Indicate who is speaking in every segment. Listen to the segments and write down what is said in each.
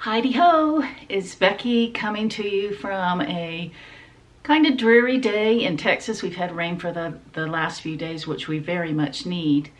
Speaker 1: Heidi ho! It's Becky coming to you from a kind of dreary day in Texas. We've had rain for the last few days, which we very much need.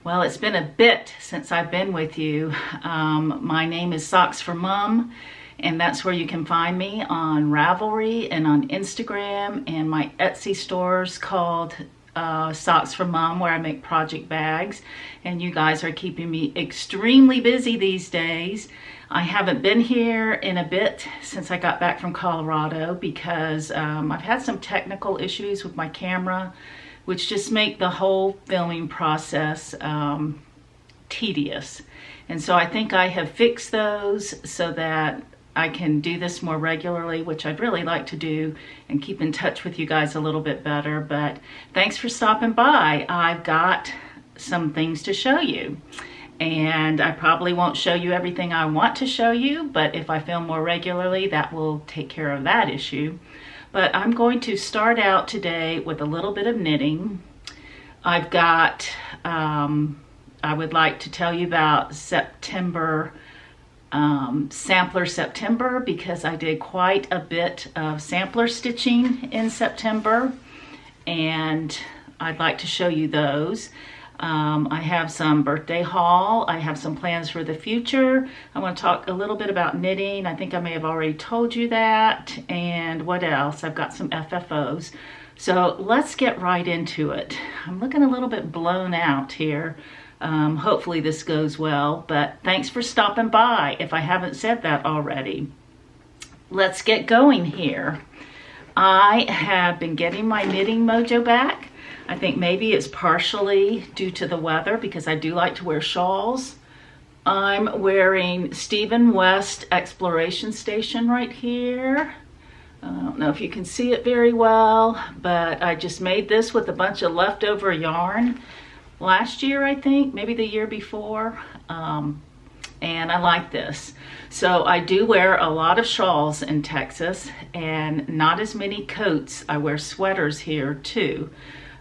Speaker 1: Well, it's been a bit since I've been with you. My name is Socks for Mom, and that's where you can find me on Ravelry and on Instagram, and my Etsy store's called Socks for Mom, where I make project bags. And you guys are keeping me extremely busy these days. I haven't been here in a bit since I got back from Colorado because I've had some technical issues with my camera, which just make the whole filming process tedious. And so I think I have fixed those so that I can do this more regularly, which I'd really like to do and keep in touch with you guys a little bit better. But thanks for stopping by. I've got some things to show you. And I probably won't show you everything I want to show you, but if I film more regularly, that will take care of that issue. But I'm going to start out today with a little bit of knitting. I've got, I would like to tell you about September, Sampler September, because I did quite a bit of sampler stitching in September, and I'd like to show you those. I have some birthday haul. I have some plans for the future. I want to talk a little bit about knitting. I think I may have already told you that. And what else? I've got some FFOs. So let's get right into it. I'm looking a little bit blown out here. Hopefully this goes well, but thanks for stopping by if I haven't said that already. Let's get going here. I have been getting my knitting mojo back. I think maybe it's partially due to the weather because I do like to wear shawls. I'm wearing Stephen West Exploration Station right here. I don't know if you can see it very well, but I just made this with a bunch of leftover yarn last year, I think, maybe the year before. And I like this. So I do wear a lot of shawls in Texas and not as many coats. I wear sweaters here too.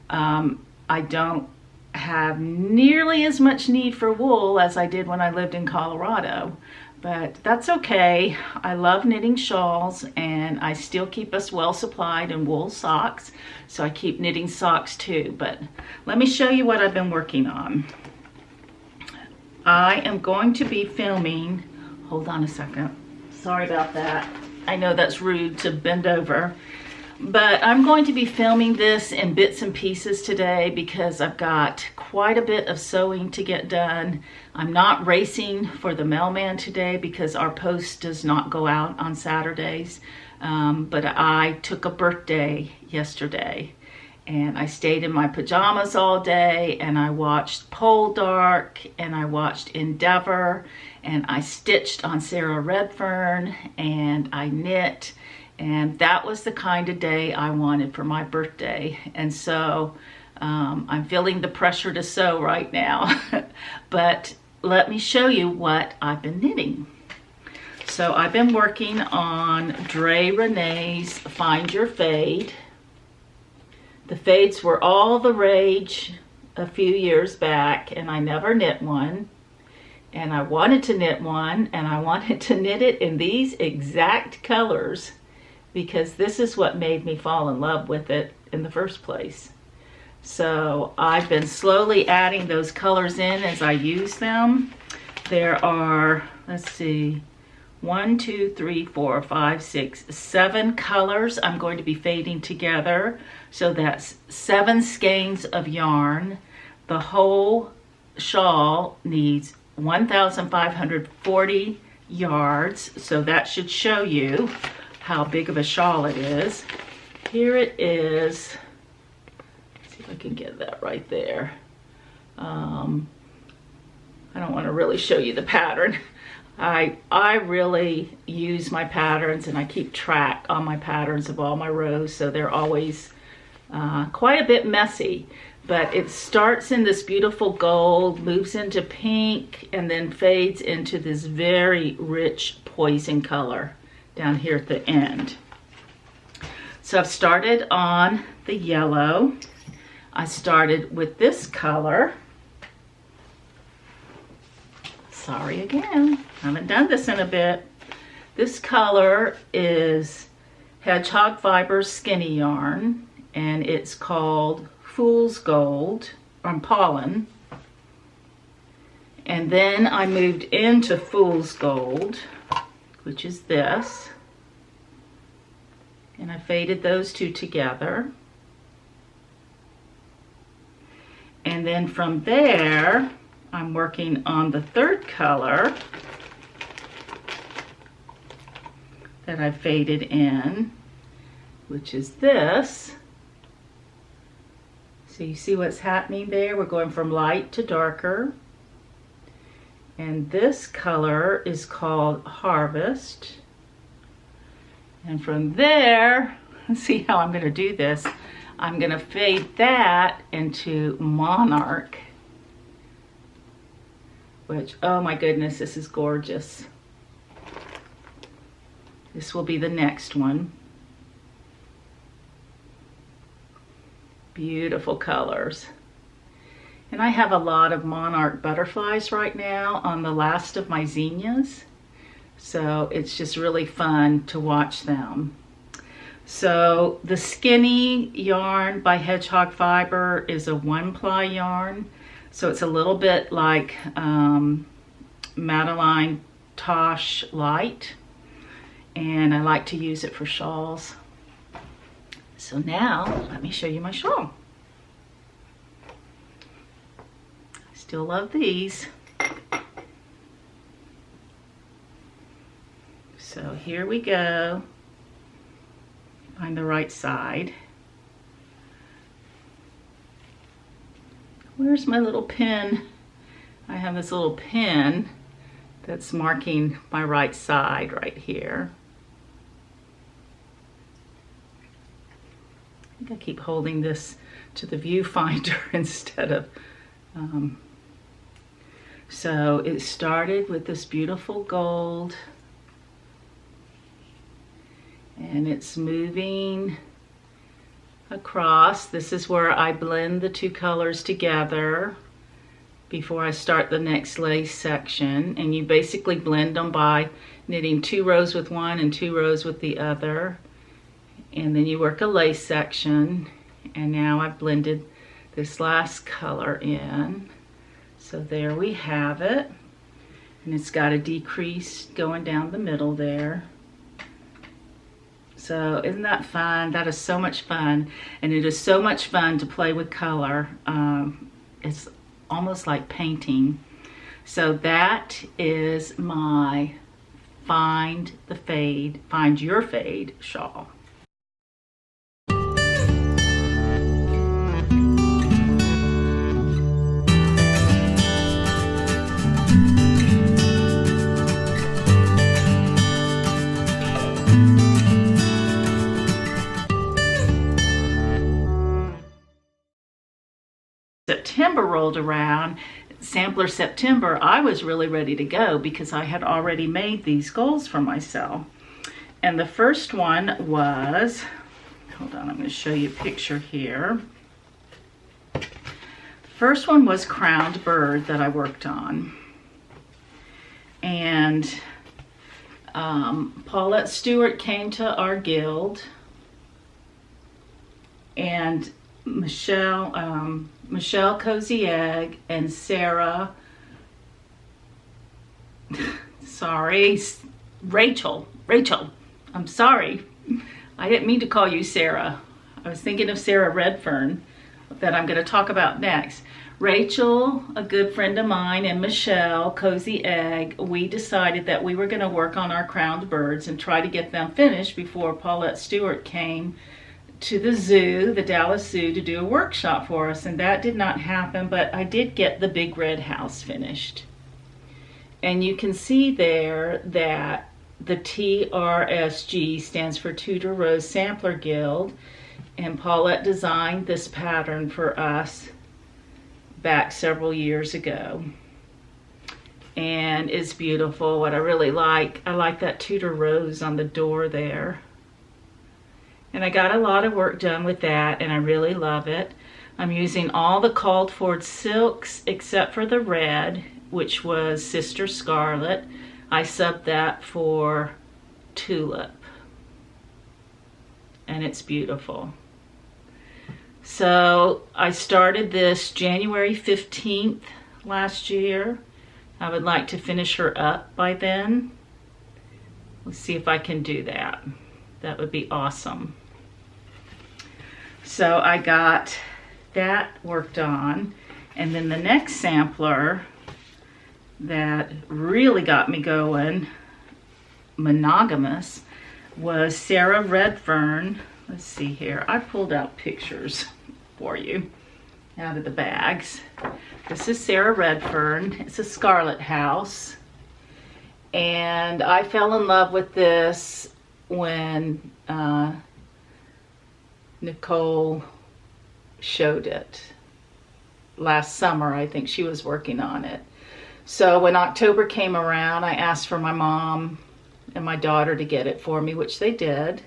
Speaker 1: I don't have nearly as much need for wool as I did when I lived in Colorado, but that's okay. I love knitting shawls, and I still keep us well supplied in wool socks, so I keep knitting socks too. But let me show you what I've been working on. I am going to be filming, hold on a second, sorry about that. I know that's rude to bend over. But I'm going to be filming this in bits and pieces today because I've got quite a bit of sewing to get done. I'm not racing for the mailman today because our post does not go out on Saturdays. But I took a birthday yesterday and I stayed in my pajamas all day, and I watched Pole Dark, and I watched Endeavor, and I stitched on Sarah Redfern, and I knit. And that was the kind of day I wanted for my birthday. And so I'm feeling the pressure to sew right now. But let me show you what I've been knitting. So I've been working on Dre Renee's Find Your Fade. The fades were all the rage a few years back, and I never knit one. And I wanted to knit one, and I wanted to knit it in these exact colors, because this is what made me fall in love with it in the first place. So I've been slowly adding those colors in as I use them. There are, let's see, 1, 2, 3, 4, 5, 6, 7 colors I'm going to be fading together. So that's 7 skeins of yarn. The whole shawl needs 1,540 yards. So that should show you how big of a shawl it is. Here it is. Let's see if I can get that right there. I don't want to really show you the pattern. I really use my patterns, and I keep track on my patterns of all my rows, so they're always quite a bit messy. But it starts in this beautiful gold, moves into pink, and then fades into this very rich poison color down here at the end. So I've started on the yellow. I started with this color. Sorry again, haven't done this in a bit. This color is Hedgehog Fiber Skinny Yarn, and it's called Fool's Gold, or Pollen. And then I moved into Fool's Gold, which is this. And I faded those two together. And then from there, I'm working on the third color that I faded in, which is this. So you see what's happening there? We're going from light to darker. And this color is called Harvest. And from there, let's see how I'm gonna do this. I'm gonna fade that into Monarch, which, oh my goodness, this is gorgeous. This will be the next one. Beautiful colors. And I have a lot of Monarch butterflies right now on the last of my zinnias. So it's just really fun to watch them. So the Skinny yarn by Hedgehog Fiber is a 1-ply yarn. So it's a little bit like Madeline Tosh Light. And I like to use it for shawls. So now, let me show you my shawl. I still love these. So here we go. Find the right side. Where's my little pin? I have this little pin that's marking my right side right here. I think I keep holding this to the viewfinder instead of, so it started with this beautiful gold, and it's moving across. This is where I blend the two colors together before I start the next lace section, and you basically blend them by knitting 2 rows with one and 2 rows with the other. And then you work a lace section, and now I've blended this last color in. So there we have it. And it's got a decrease going down the middle there. So isn't that fun? That is so much fun. And it is so much fun to play with color. It's almost like painting. So that is my Find Your Fade shawl. September rolled around, Sampler September, I was really ready to go because I had already made these goals for myself. And the first one was, hold on, I'm going to show you a picture here. The first one was Crowned Bird that I worked on. And Paulette Stewart came to our guild, and Michelle Cozy Egg and Sarah, Rachel, I'm sorry. I didn't mean to call you Sarah. I was thinking of Sarah Redfern that I'm going to talk about next. Rachel, a good friend of mine, and Michelle Cozy Egg, we decided that we were going to work on our crowned birds and try to get them finished before Paulette Stewart came to the zoo, the Dallas Zoo, to do a workshop for us, and that did not happen, but I did get the big red house finished. And you can see there that the TRSG stands for Tudor Rose Sampler Guild, and Paulette designed this pattern for us back several years ago. And it's beautiful. What I really like, I like that Tudor rose on the door there. And I got a lot of work done with that, and I really love it. I'm using all the called for silks except for the red, which was Sister Scarlet. I subbed that for tulip. And it's beautiful. So I started this January 15th last year. I would like to finish her up by then. Let's see if I can do that. That would be awesome. So I got that worked on. And then the next sampler that really got me going, monogamous, was Sarah Redfern. Let's see here. I pulled out pictures for you out of the bags. This is Sarah Redfern. It's a Scarlet House. And I fell in love with this when Nicole showed it. Last summer, I think she was working on it. So when October came around, I asked for my mom and my daughter to get it for me, which they did.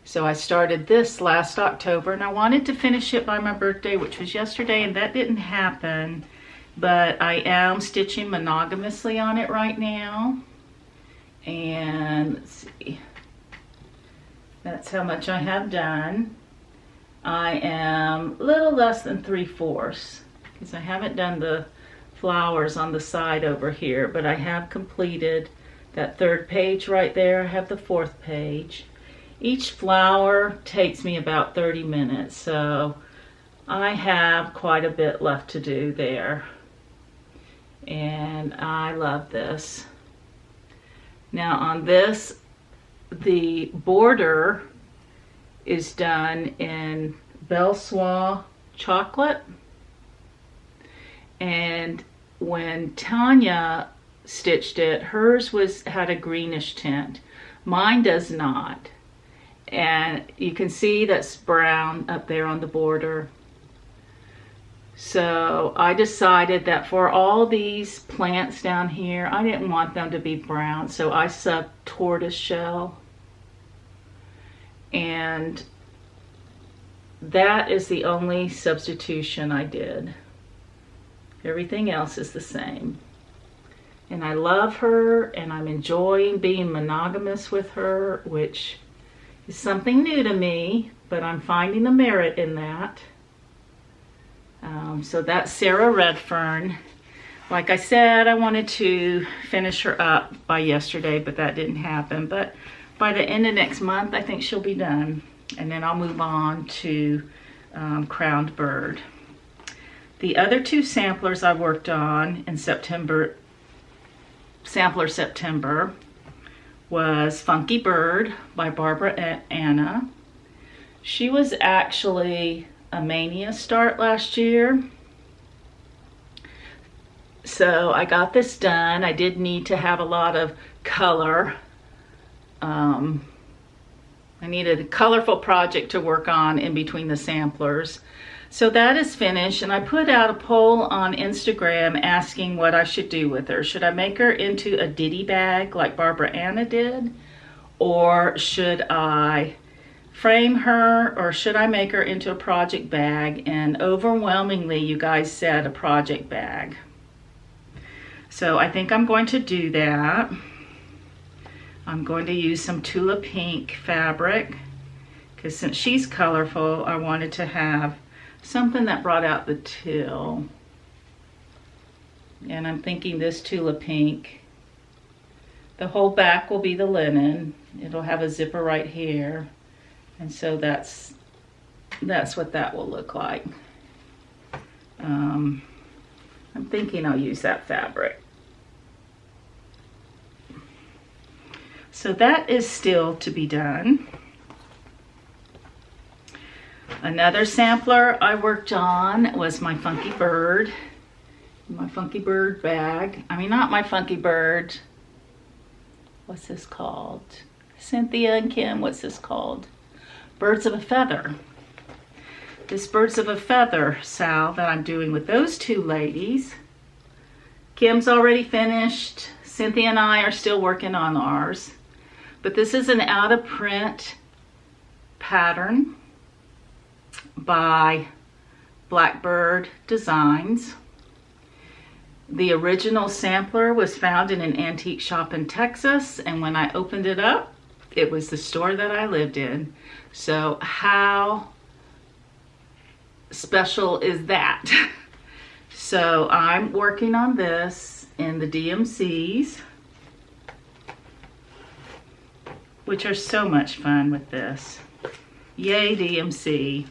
Speaker 1: So I started this last October, and I wanted to finish it by my birthday, which was yesterday, and that didn't happen. But I am stitching monogamously on it right now. And let's see. That's how much I have done. I am a little less than 3/4 because I haven't done the flowers on the side over here, but I have completed that 3rd page right there. I have the 4th page. Each flower takes me about 30 minutes, so I have quite a bit left to do there. And I love this. Now on this, the border is done in Belsois chocolate. And when Tanya stitched it, hers had a greenish tint. Mine does not. And you can see that's brown up there on the border. So I decided that for all these plants down here, I didn't want them to be brown, so I subbed tortoise shell. And that is the only substitution I did. Everything else is the same. And I love her, and I'm enjoying being monogamous with her, which is something new to me, but I'm finding the merit in that. So that's Sarah Redfern. Like I said, I wanted to finish her up by yesterday, but that didn't happen. But by the end of next month, I think she'll be done. And then I'll move on to Crowned Bird. The other 2 samplers I worked on in September, Sampler September, was Funky Bird by Barbara Anna. She was actually a Mania start last year. So I got this done. I did need to have a lot of color. I needed a colorful project to work on in between the samplers. So that is finished, and I put out a poll on Instagram asking what I should do with her. Should I make her into a ditty bag like Barbara Anna did? Or should I frame her, or should I make her into a project bag? And overwhelmingly, you guys said a project bag. So I think I'm going to do that. I'm going to use some Tula Pink fabric, because since she's colorful, I wanted to have something that brought out the teal. And I'm thinking this Tula Pink. The whole back will be the linen. It'll have a zipper right here. And so that's what that will look like. I'm thinking I'll use that fabric. So that is still to be done. Another sampler I worked on was my Funky Bird. My Funky Bird bag. I mean, not my Funky Bird. What's this called? Cynthia and Kim, what's this called? Birds of a Feather. This Birds of a Feather sal that I'm doing with those 2 ladies. Kim's already finished. Cynthia and I are still working on ours. But this is an out of print pattern by Blackbird Designs. The original sampler was found in an antique shop in Texas, and when I opened it up, it was the store that I lived in. So how special is that? So I'm working on this in the DMCs, which are so much fun with this. Yay, DMC.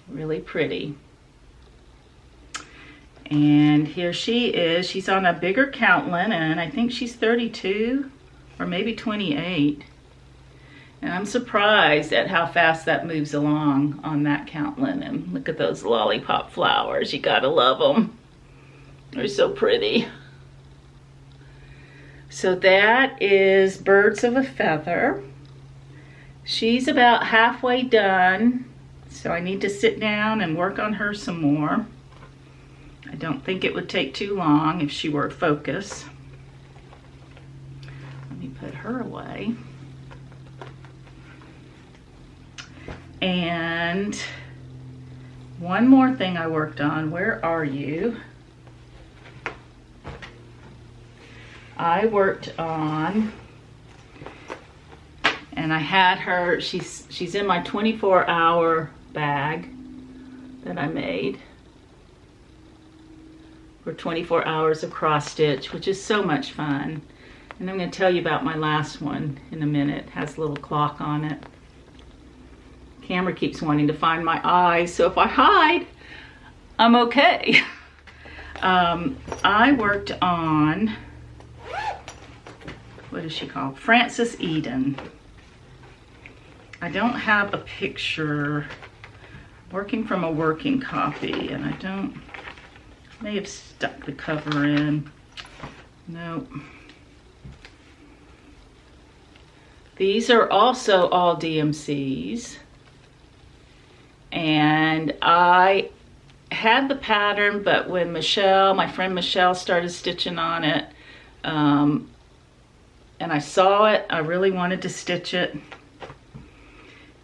Speaker 1: Really pretty. And here she is. She's on a bigger count linen. I think she's 32 or maybe 28. And I'm surprised at how fast that moves along on that count linen. Look at those lollipop flowers. You gotta love them. They're so pretty. So that is Birds of a Feather. She's about halfway done. So I need to sit down and work on her some more. I don't think it would take too long if she were focused. Let me put her away. And one more thing I worked on. Where are you? I worked on, and I had her, she's in my 24-hour bag that I made for 24 hours of cross stitch, which is so much fun. And I'm going to tell you about my last one in a minute. It has a little clock on it. Camera keeps wanting to find my eyes, so if I hide, I'm okay. I worked on, what is she called? Frances Eden. I don't have a picture. Working from a working copy, and I may have stuck the cover in. Nope. These are also all DMCs. And I had the pattern, but when my friend Michelle started stitching on it, and I saw it, I really wanted to stitch it.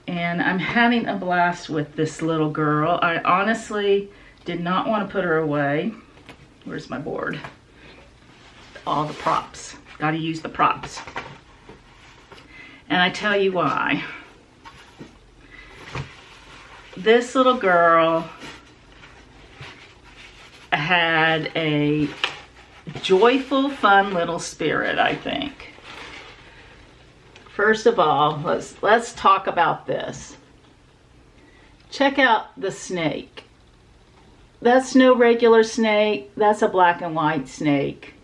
Speaker 1: And I'm having a blast with this little girl. I honestly did not want to put her away. Where's my board? All the props. Got to use the props. And I tell you why. This little girl had a joyful, fun little spirit, I think. First of all, let's talk about this. Check out the snake. That's no regular snake. That's a black and white snake.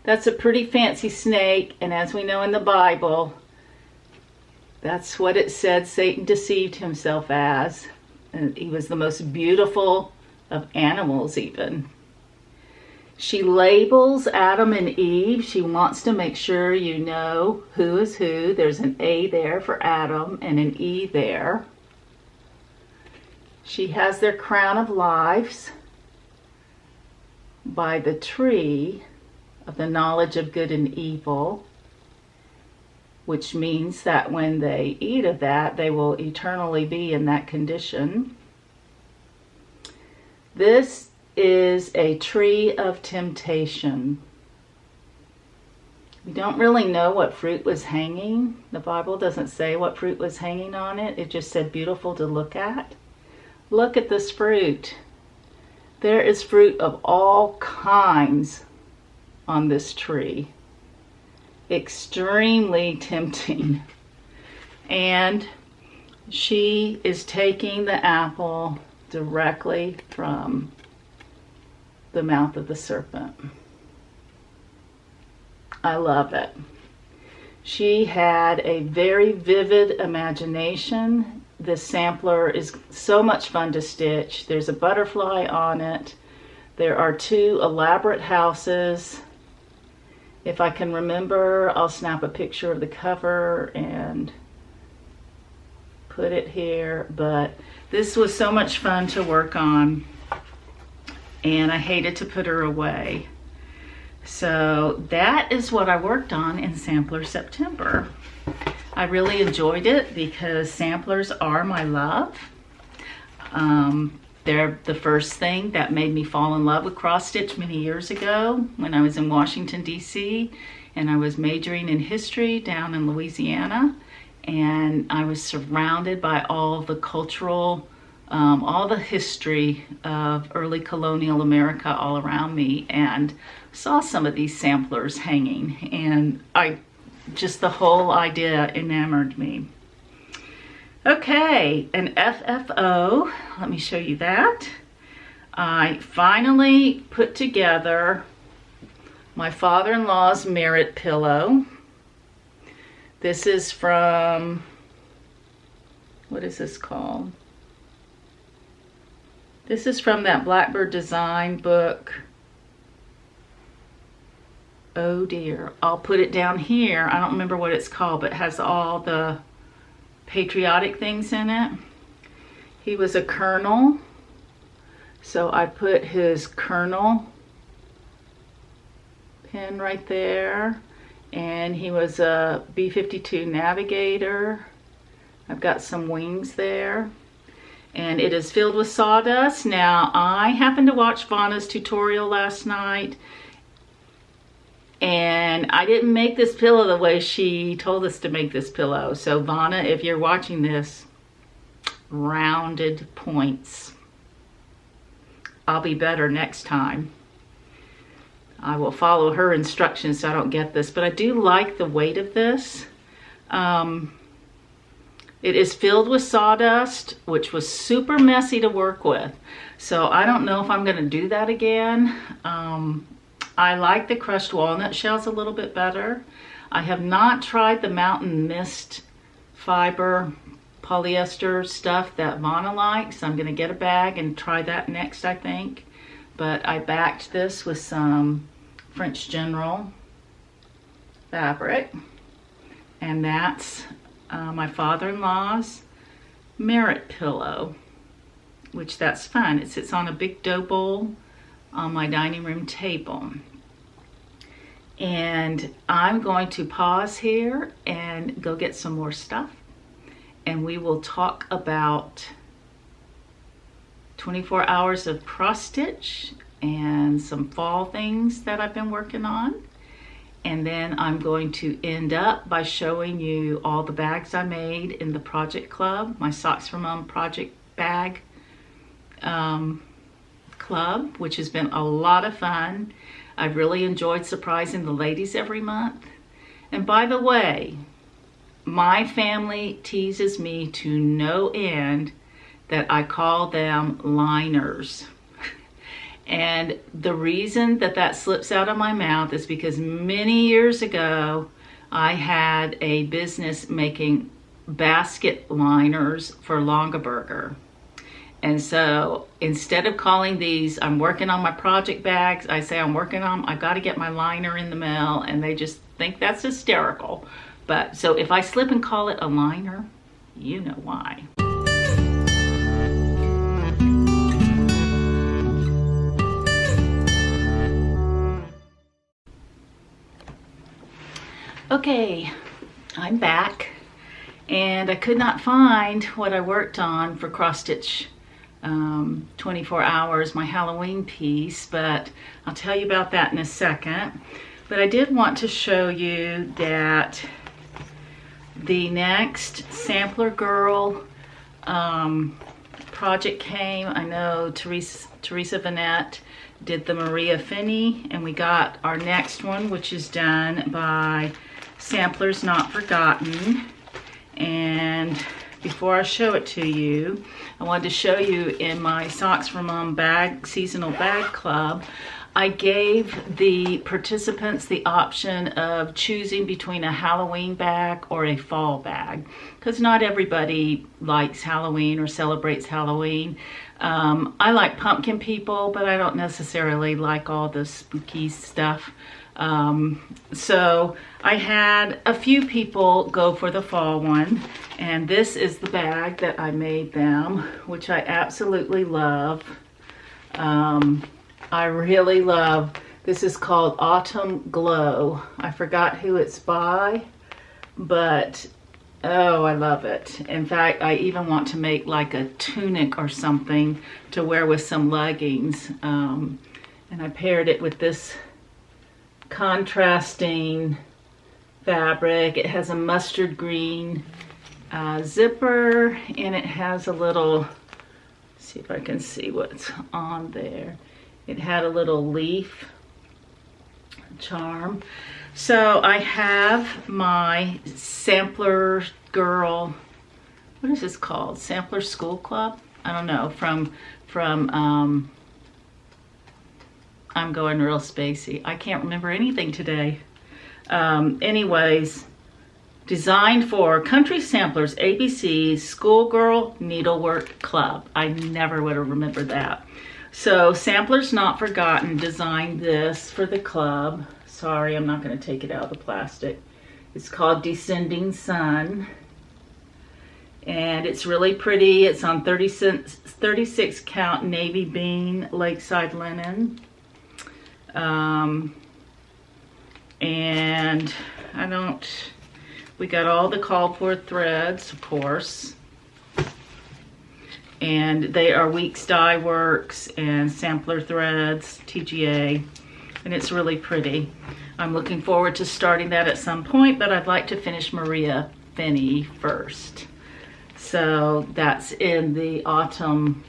Speaker 1: That's a pretty fancy snake, and as we know in the Bible, that's what it said Satan deceived himself as. And he was the most beautiful of animals even. She labels Adam and Eve. She wants to make sure you know who is who. There's an A there for Adam and an E there. She has their crown of lives by the tree of the knowledge of good and evil, which means that when they eat of that, they will eternally be in that condition. This is a tree of temptation. We don't really know what fruit was hanging. The Bible doesn't say what fruit was hanging on it. It just said beautiful to look at. Look at this fruit. There is fruit of all kinds on this tree. Extremely tempting. And she is taking the apple directly from the mouth of the serpent. I love it. She had a very vivid imagination. This sampler is so much fun to stitch. There's a butterfly on it. There are 2 elaborate houses. If I can remember, I'll snap a picture of the cover and put it here. But this was so much fun to work on, and I hated to put her away. So that is what I worked on in Sampler September. I really enjoyed it because samplers are my love. They're the first thing that made me fall in love with cross stitch many years ago when I was in Washington, D.C. and I was majoring in history down in Louisiana, and I was surrounded by all the cultural, all the history of early colonial America all around me, and saw some of these samplers hanging, and the whole idea enamored me. Okay, an FFO, let me show you that. I finally put together my father-in-law's merit pillow. This is from, what is this called? This is from that Blackbird Design book. Oh dear, I'll put it down here. I don't remember what it's called, but it has all the patriotic things in it. He was a colonel, so I put his colonel pin right there, and he was a B-52 navigator. I've got some wings there, and it is filled with sawdust. Now, I happened to watch Vanna's tutorial last night, and I didn't make this pillow the way she told us to make this pillow. So Vanna, if you're watching this, rounded points. I'll be better next time. I will follow her instructions so I don't get this, but I do like the weight of this. It is filled with sawdust, which was super messy to work with. So I don't know if I'm gonna do that again. I like the crushed walnut shells a little bit better. I have not tried the Mountain Mist fiber polyester stuff that Vanna likes. I'm gonna get a bag and try that next, I think. But I backed this with some French General fabric, and that's my father-in-law's merit pillow, which that's fun. It sits on a big dough bowl on my dining room table. And I'm going to pause here and go get some more stuff, and we will talk about 24 hours of cross stitch and some fall things that I've been working on. And then I'm going to end up by showing you all the bags I made in the project club, my Socks for Mom project bag club, which has been a lot of fun. I've really enjoyed surprising the ladies every month. And by the way, my family teases me to no end that I call them liners. And the reason that that slips out of my mouth is because many years ago, I had a business making basket liners for Longaberger. And so instead of calling these, I'm working on my project bags, I say I'm working on, I got to get my liner in the mail, and they just think that's hysterical. But so if I slip and call it a liner, you know why. Okay, I'm back, and I could not find what I worked on for cross stitch 24 hours, my Halloween piece, but I'll tell you about that in a second. But I did want to show you that the next Sampler Girl project came. I know Teresa Vanette did the Maria Finney, and we got our next one, which is done by Samplers Not Forgotten. And before I show it to you, I wanted to show you in my Socks for Mom bag, seasonal bag club, I gave the participants the option of choosing between a Halloween bag or a fall bag, because not everybody likes Halloween or celebrates Halloween. I like pumpkin people, but I don't necessarily like all the spooky stuff. So I had a few people go for the fall one, and this is the bag that I made them, which I absolutely love. I really love, this is called Autumn Glow. I forgot who it's by, but Oh, I love it. In fact, I even want to make like a tunic or something to wear with some leggings. And I paired it with this contrasting fabric. It has a mustard green zipper, and it has a little, see if I can see what's on there. It had a little leaf charm. So I have my Sampler Girl, what is this called? Sampler School Club? I don't know, from I'm going real spacey. I can't remember anything today. Anyways, designed for Country Samplers ABC Schoolgirl Needlework Club. I never would have remembered that. So Samplers Not Forgotten designed this for the club. Sorry, I'm not going to take it out of the plastic. It's called Descending Sun. And it's really pretty. It's on 36 count navy bean lakeside linen. And we got all the called for threads, of course. And they are Weeks Dye Works and Sampler Threads, TGA. And it's really pretty. I'm looking forward to starting that at some point, but I'd like to finish Maria Finney first. So that's in the autumn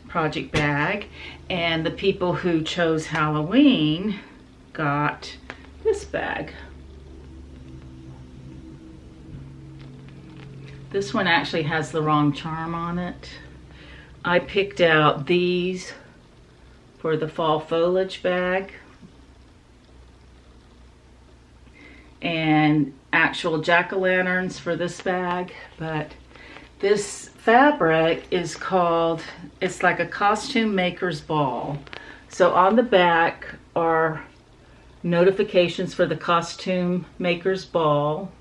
Speaker 1: project bag. And the people who chose Halloween got this bag. This one actually has the wrong charm on it. I picked out these for the fall foliage bag, and actual jack-o'-lanterns for this bag, but this fabric is called, it's like a costume maker's ball. So on the back are notifications for the costume maker's ball,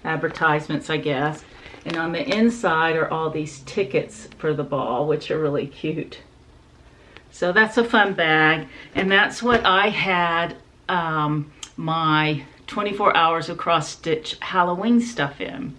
Speaker 1: advertisements I guess, and on the inside are all these tickets for the ball, which are really cute. So that's a fun bag, and that's what I had my 24 hours of cross stitch Halloween stuff in.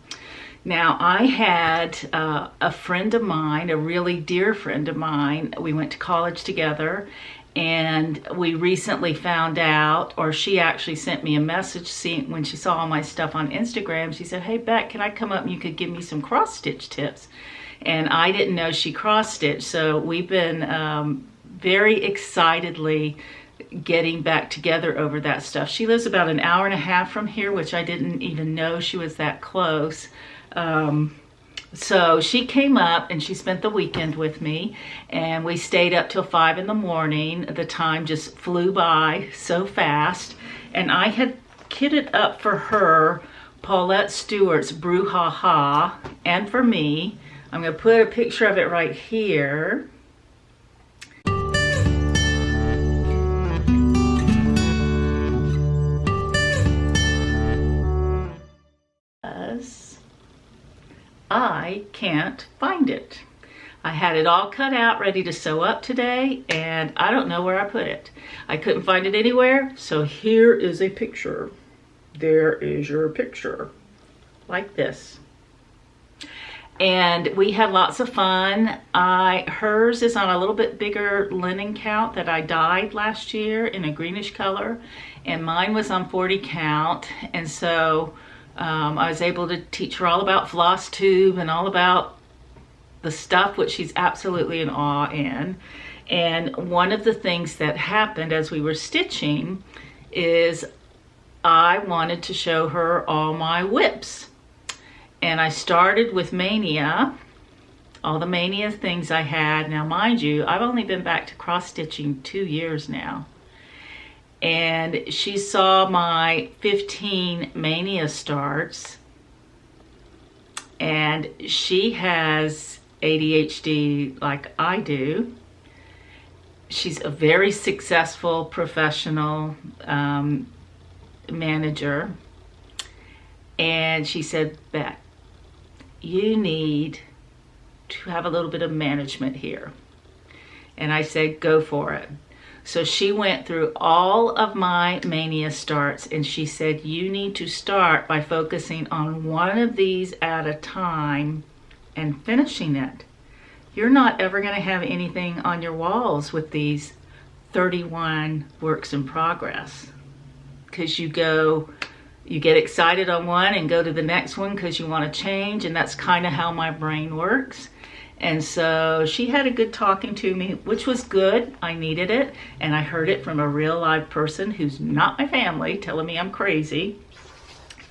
Speaker 1: Now I had a friend of mine, a really dear friend of mine, we went to college together, and we recently found out, or she actually sent me a message when she saw all my stuff on Instagram. She said, "Hey Beck, can I come up and you could give me some cross stitch tips?" And I didn't know she cross stitched, so we've been very excitedly getting back together over that stuff. She lives about an hour and a half from here, which I didn't even know she was that close. So she came up and she spent the weekend with me, and we stayed up till 5 in the morning. The time just flew by so fast, and I had kitted up for her Paulette Stewart's Brouhaha, and for me, I'm going to put a picture of it right here. I can't find it. I had it all cut out, ready to sew up today, and I don't know where I put it. I couldn't find it anywhere, so here is a picture. There is your picture, like this. And we had lots of fun. Hers is on a little bit bigger linen count that I dyed last year in a greenish color, and mine was on 40 count, and so I was able to teach her all about FlossTube and all about the stuff which she's absolutely in awe in. And one of the things that happened as we were stitching is I wanted to show her all my whips. And I started with Mania, all the Mania things I had. Now mind you, I've only been back to cross stitching 2 years now. And she saw my 15 Mania starts, and she has ADHD like I do. She's a very successful professional manager, and she said, "Beck, you need to have a little bit of management here." And I said, "Go for it." So she went through all of my mania starts and she said, you need to start by focusing on one of these at a time and finishing it. You're not ever going to have anything on your walls with these 31 works in progress, because you get excited on one and go to the next one because you want to change, and that's kind of how my brain works. And so she had a good talking to me, which was good. I needed it, and I heard it from a real live person who's not my family telling me I'm crazy.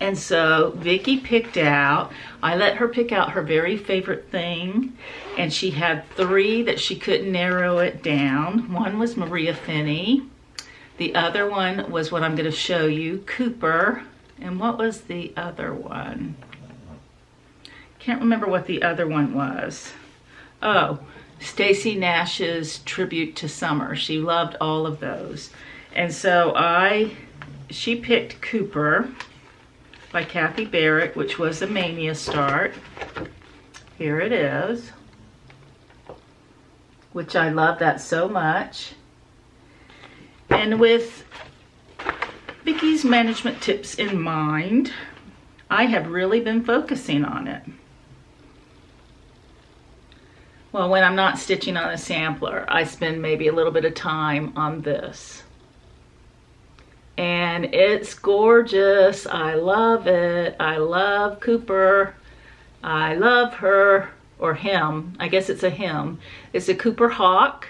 Speaker 1: And so Vicki I let her pick out her very favorite thing, and she had 3 that she couldn't narrow it down. One was Maria Finney. The other one was what I'm going to show you, Cooper. And what was the other one? Can't remember what the other one was. Oh, Stacey Nash's Tribute to Summer. She loved all of those. And so she picked Cooper by Kathy Barrett, which was a mania start. Here it is, which I love that so much. And with Vicki's management tips in mind, I have really been focusing on it. Well, when I'm not stitching on a sampler, I spend maybe a little bit of time on this. And it's gorgeous. I love it. I love Cooper. I love her, or him. I guess it's a him. It's a Cooper Hawk.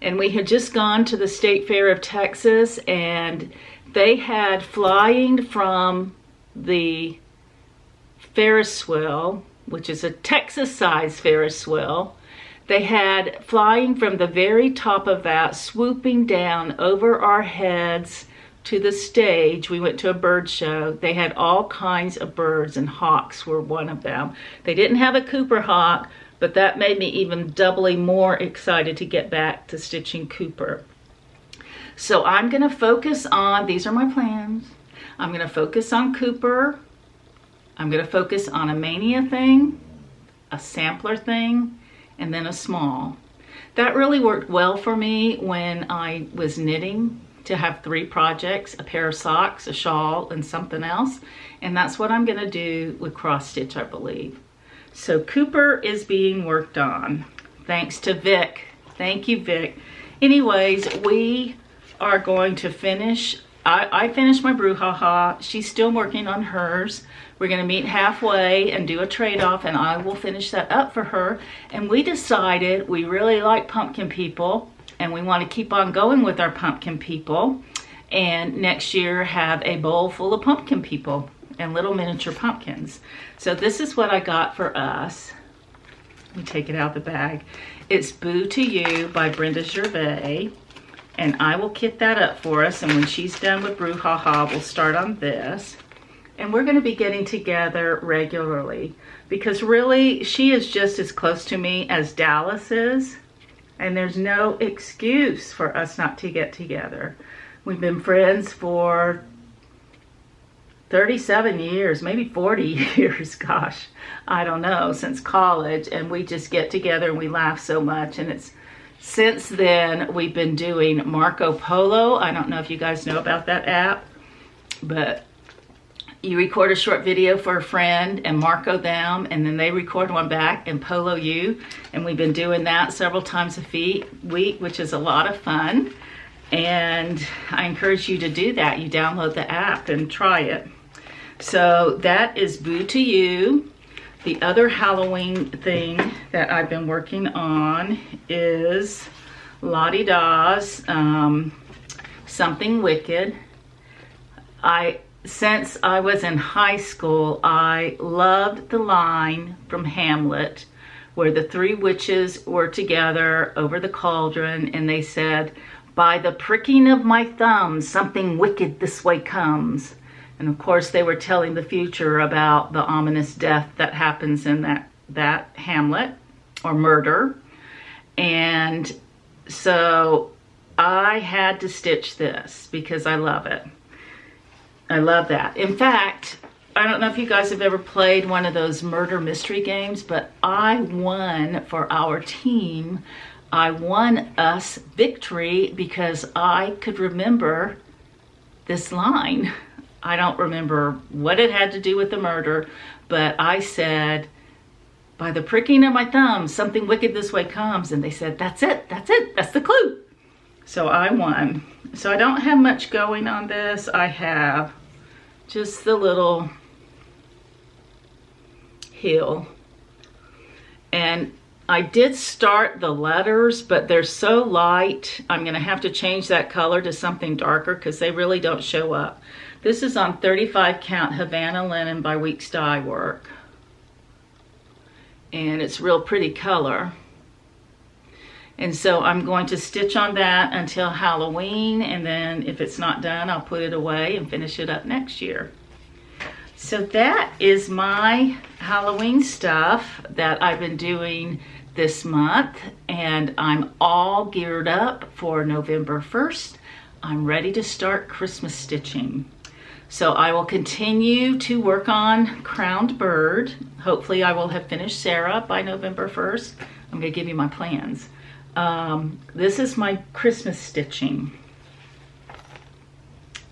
Speaker 1: And we had just gone to the State Fair of Texas, and they had flying from the Ferris wheel, which is a Texas-sized Ferris wheel. They had flying from the very top of that, swooping down over our heads to the stage. We went to a bird show. They had all kinds of birds, and hawks were one of them. They didn't have a Cooper Hawk, but that made me even doubly more excited to get back to stitching Cooper. So I'm going to focus on, these are my plans. I'm going to focus on Cooper. I'm going to focus on a mania thing, a sampler thing, and then a small. That really worked well for me when I was knitting, to have 3 projects, a pair of socks, a shawl, and something else. And that's what I'm going to do with cross stitch, I believe. So Cooper is being worked on, thanks to Vic. Thank you, Vic. Anyways, we are going to finish. I finished my brouhaha. She's still working on hers. We're going to meet halfway and do a trade-off, and I will finish that up for her. And we decided we really like pumpkin people, and we want to keep on going with our pumpkin people, and next year have a bowl full of pumpkin people and little miniature pumpkins. So this is what I got for us. Let me take it out of the bag. It's Boo to You by Brenda Gervais, and I will kit that up for us, and when she's done with brouhaha, we'll start on this. And we're going to be getting together regularly, because really she is just as close to me as Dallas is, and there's no excuse for us not to get together. We've been friends for 37 years, maybe 40 years, gosh, I don't know, since college, and we just get together and we laugh so much. And it's since then we've been doing Marco Polo. I don't know if you guys know about that app, but you record a short video for a friend and Marco them, and then they record one back and Polo you. And we've been doing that several times a week, which is a lot of fun. And I encourage you to do that. You download the app and try it. So that is Boo to You. The other Halloween thing that I've been working on is Lottie Da's Something Wicked. Since I was in high school, I loved the line from Hamlet where the 3 witches were together over the cauldron, and they said, "By the pricking of my thumb, something wicked this way comes." And of course they were telling the future about the ominous death that happens in that Hamlet, or murder. And so I had to stitch this because I love it. I love that. In fact, I don't know if you guys have ever played one of those murder mystery games, but I won for our team I won us victory because I could remember this line. I don't remember what it had to do with the murder, but I said, by the pricking of my thumb, something wicked this way comes. And they said, that's it, that's the clue. So I won. So I don't have much going on this. I have just the little heel. And I did start the letters, but they're so light. I'm gonna have to change that color to something darker because they really don't show up. This is on 35 count Havana linen by Weeks Dye Work. And it's real pretty color. And so I'm going to stitch on that until Halloween, and then if it's not done, I'll put it away and finish it up next year. So that is my Halloween stuff that I've been doing this month, and I'm all geared up for November 1st. I'm ready to start Christmas stitching. So I will continue to work on Crowned Bird. Hopefully I will have finished Sarah by November 1st. I'm gonna give you my plans. This is my Christmas stitching.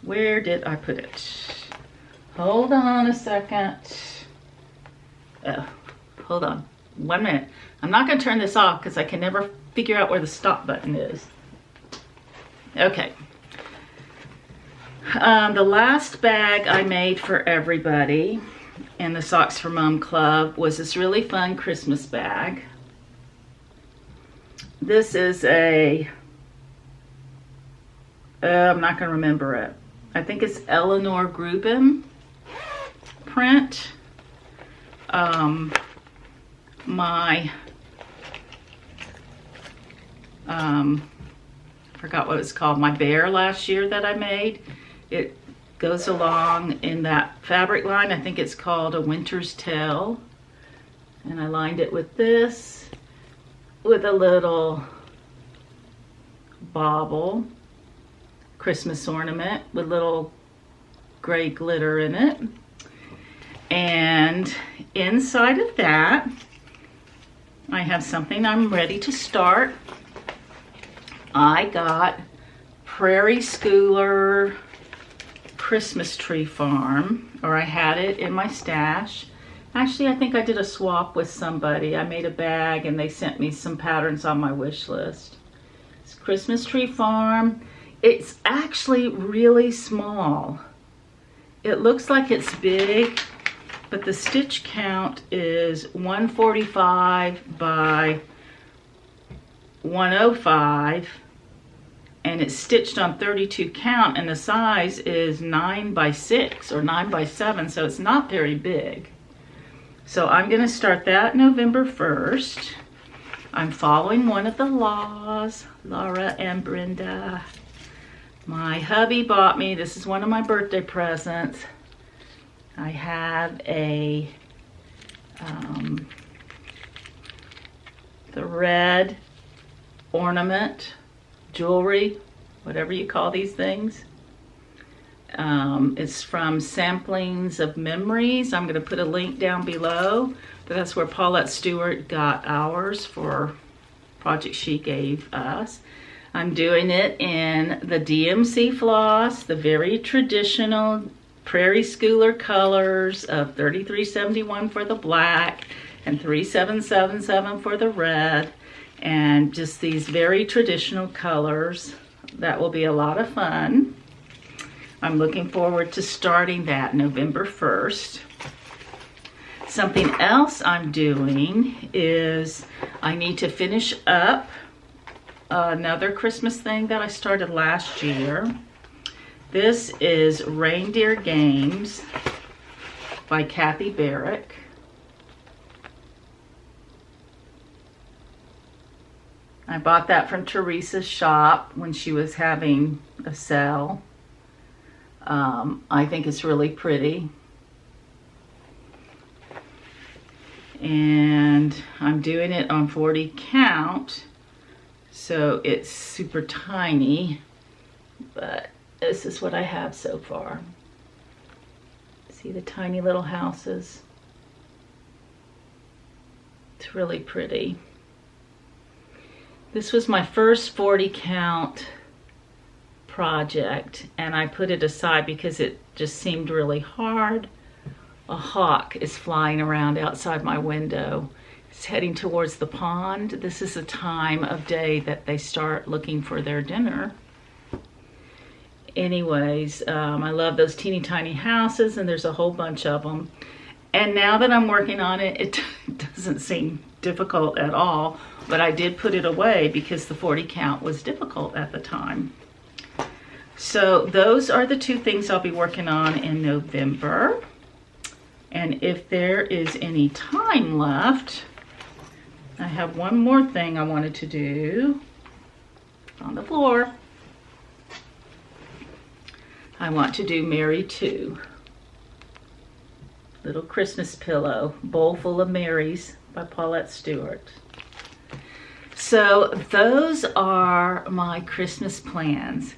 Speaker 1: Where did I put it? Hold on a second. Hold on, 1 minute. I'm not gonna turn this off because I can never figure out where the stop button is. Okay. The last bag I made for everybody in the Socks for Mom Club was this really fun Christmas bag. This is a, I'm not gonna remember it. I think it's Eleanor Gruben print. Forgot what it's called, my bear last year that I made. It goes along in that fabric line. I think it's called A Winter's Tale. And I lined it with this, with a little bauble Christmas ornament with little gray glitter in it. And inside of that, I have something I'm ready to start. I got Prairie Schooler Christmas Tree Farm, or I had it in my stash. Actually, I think I did a swap with somebody. I made a bag and they sent me some patterns on my wish list. It's Christmas Tree Farm. It's actually really small. It looks like it's big, but the stitch count is 145 by 105, and it's stitched on 32 count, and the size is 9 by 6 or 9 by 7, so it's not very big. So I'm going to start that November 1st. I'm following one of the laws, Laura and Brenda. My hubby bought me, this is one of my birthday presents. I have a, the red ornament, jewelry, whatever you call these things. It's from Samplings of Memories. I'm going to put a link down below, but that's where Paulette Stewart got ours for project she gave us. I'm doing it in the DMC floss, the very traditional Prairie Schooler colors of 3371 for the black and 3777 for the red, and just these very traditional colors. That will be a lot of fun. I'm looking forward to starting that November 1st. Something else I'm doing is I need to finish up another Christmas thing that I started last year. This is Reindeer Games by Kathy Barrick. I bought that from Teresa's shop when she was having a sale. I think it's really pretty. And I'm doing it on 40 count, so it's super tiny, but this is what I have so far. See the tiny little houses? It's really pretty. This was my first 40 count project, and I put it aside because it just seemed really hard. A hawk is flying around outside my window. It's heading towards the pond. This is the time of day that they start looking for their dinner. Anyways, I love those teeny tiny houses, and there's a whole bunch of them. And now that I'm working on it, it doesn't seem difficult at all, but I did put it away because the 40 count was difficult at the time. So those are the two things I'll be working on in November. And if there is any time left, I have one more thing I wanted to do on the floor. I want to do Mary Too. Little Christmas pillow, bowl full of Marys by Paulette Stewart. So those are my Christmas plans.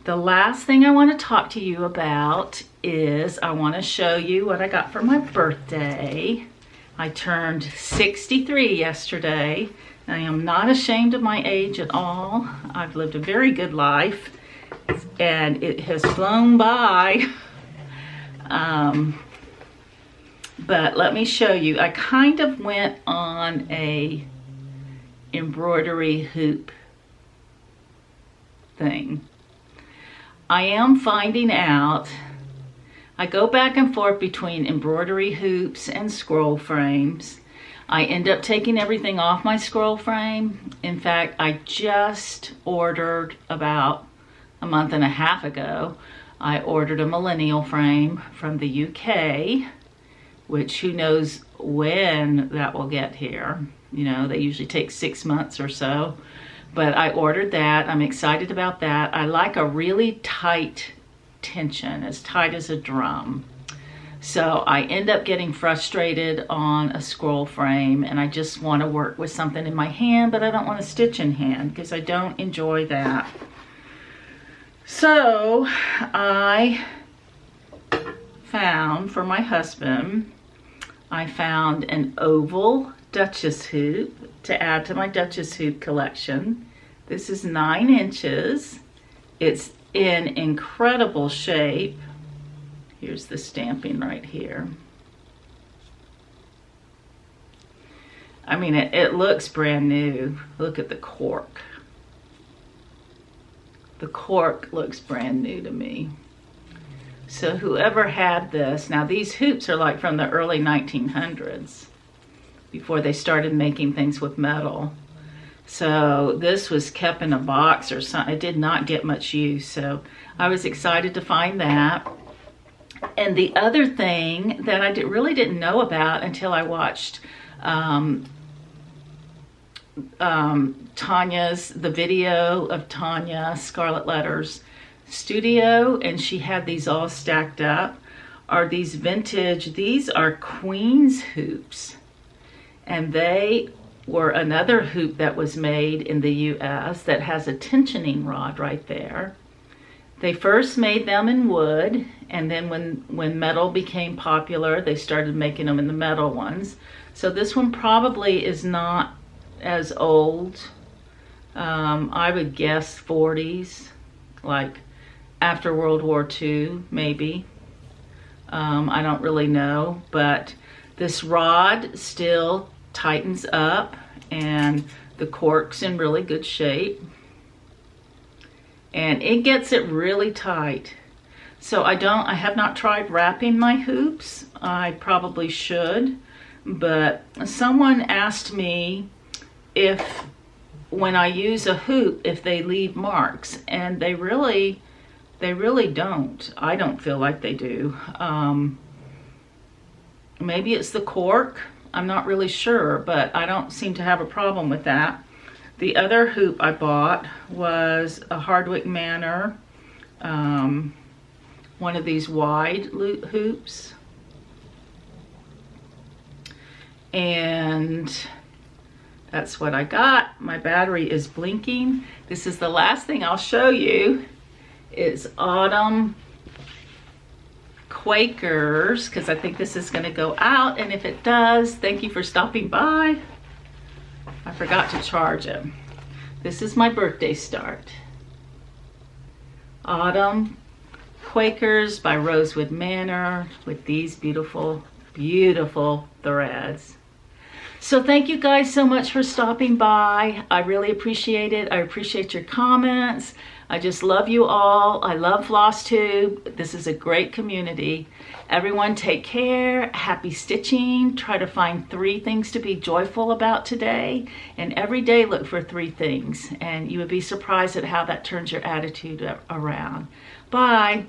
Speaker 1: The last thing I want to talk to you about is I want to show you what I got for my birthday. I turned 63 yesterday. I am not ashamed of my age at all. I've lived a very good life, and it has flown by. But let me show you. I kind of went on a embroidery hoop thing. I am finding out, I go back and forth between embroidery hoops and scroll frames. I end up taking everything off my scroll frame. In fact, I just ordered about a month and a half ago, I ordered a millennial frame from the UK, which who knows when that will get here. You know, they usually take 6 months or so. But I ordered that. I'm excited about that. I like a really tight tension, as tight as a drum. So I end up getting frustrated on a scroll frame, and I just want to work with something in my hand, but I don't want to stitch in hand because I don't enjoy that. So I found for my husband, I found an oval Duchess hoop to add to my Duchess hoop collection. This is 9 inches. It's in incredible shape. Here's the stamping right here. I mean, it looks brand new. Look at the cork. The cork looks brand new to me. So whoever had this, now these hoops are like from the early 1900s, before they started making things with metal. So this was kept in a box or something. It did not get much use. So I was excited to find that. And the other thing that I really didn't know about until I watched the video of Tanya Scarlet Letters Studio, and she had these all stacked up, are these vintage, these are Queen's hoops. And they were another hoop that was made in the US that has a tensioning rod right there. They first made them in wood, and then when metal became popular, they started making them in the metal ones. So this one probably is not as old. I would guess 40s, like after World War II, maybe. I don't really know, but this rod still tightens up, and the cork's in really good shape, and it gets it really tight. So I have not tried wrapping my hoops. I probably should, but someone asked me if when I use a hoop, if they leave marks, and they really don't. I don't feel like they do. Maybe it's the cork. I'm not really sure, but I don't seem to have a problem with that. The other hoop I bought was a Hardwick Manor, one of these wide loop hoops. And that's what I got. My battery is blinking. This is the last thing I'll show you. It's Autumn Quakers, because I think this is going to go out, and if it does, thank you for stopping by. I forgot to charge it. This is my birthday start. Autumn Quakers by Rosewood Manor with these beautiful, beautiful threads. So thank you guys so much for stopping by. I really appreciate it. I appreciate your comments. I just love you all. I love FlossTube. This is a great community. Everyone take care. Happy stitching. Try to find 3 things to be joyful about today. And every day look for 3 things. And you would be surprised at how that turns your attitude around. Bye.